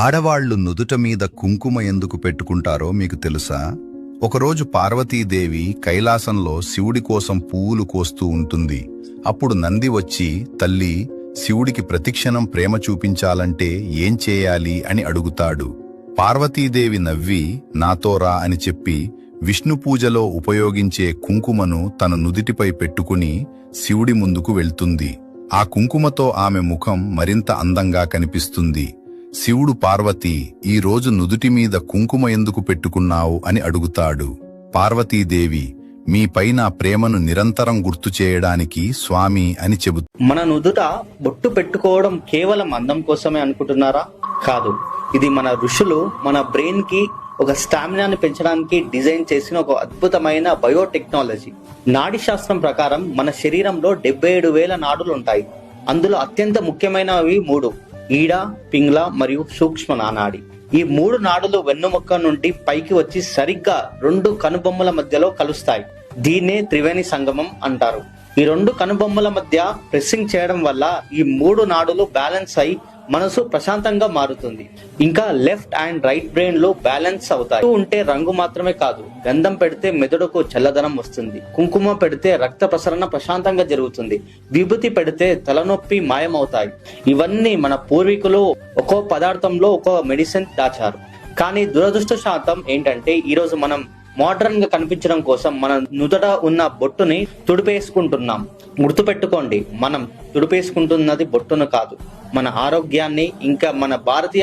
ఆడవాళ్లు నుదుట మీద కుంకుమ ఎందుకు పెట్టుకుంటారో మీకు తెలుసా? ఒకరోజు పార్వతీదేవి కైలాసంలో శివుడి కోసం పువ్వులు కోస్తూ ఉంటుంది. అప్పుడు నంది వచ్చి, తల్లి, శివుడికి ప్రతిక్షణం ప్రేమ చూపించాలంటే ఏం చేయాలి అని అడుగుతాడు. పార్వతీదేవి నవ్వి, నాతో రా అని చెప్పి విష్ణు పూజలో ఉపయోగించే కుంకుమను తన నుదిటిపై పెట్టుకుని శివుడి ముందుకు వెళ్తుంది. ఆ కుంకుమతో ఆమె ముఖం మరింత అందంగా కనిపిస్తుంది. శివుడు పార్వతి, ఈ రోజు నుదుటి మీద కుంకుమ ఎందుకు పెట్టుకున్నావు అని అడుగుతాడు. పార్వతీదేవి, మీపై నా ప్రేమను నిరంతరం గుర్తు చేయడానికి స్వామి అని చెబుతుంది. మన నుదుట బొట్టు పెట్టుకోవడం కేవలం అందం కోసమే అనుకుంటున్నారా? కాదు, ఇది మన ఋషులు మన బ్రెయిన్ కి ఒక స్టామినాని పెంచడానికి డిజైన్ చేసిన ఒక అద్భుతమైన బయోటెక్నాలజీ. నాడి శాస్త్రం ప్రకారం మన శరీరంలో 77,000 నాడులు ఉంటాయి. అందులో అత్యంత ముఖ్యమైనవి 3: ఈడ, పింగ్ళ మరియు సూక్ష్మ నాడి. ఈ 3 నాడులు వెన్నుముక్క నుండి పైకి వచ్చి సరిగ్గా 2 కనుబొమ్మల మధ్యలో కలుస్తాయి. దీన్నే త్రివేణి సంగమం అంటారు. ఈ 2 కనుబొమ్మల మధ్య ప్రెస్సింగ్ చేయడం వల్ల ఈ 3 నాడులు బ్యాలెన్స్ అయి మనసు ప్రశాంతంగా మారుతుంది. ఇంకా లెఫ్ట్ అండ్ రైట్ బ్రెయిన్ లో బ్యాలెన్స్ అవుతాయి. ఉంటే రంగు మాత్రమే కాదు, గంధం పెడితే మెదడుకు చల్లదనం వస్తుంది, కుంకుమ పెడితే రక్త ప్రసరణ ప్రశాంతంగా జరుగుతుంది, విభూతి పెడితే తలనొప్పి మాయమవుతాయి. ఇవన్నీ మన పూర్వీకులు ఒక్కో పదార్థంలో ఒక్కో మెడిసిన్ దాచారు. కానీ దురదృష్టశాతం ఏంటంటే ఈరోజు మనం మోడర్న్ గా కనిపించడం కోసం మన నుదట ఉన్న బొట్టుని తుడిపేసుకుంటున్నాం. గుర్తుపెట్టుకోండి, మనం తుడిపేసుకుంటున్నది బొట్టును కాదు, మన ఆరోగ్యాన్ని. ఇంకా మన భారతీయ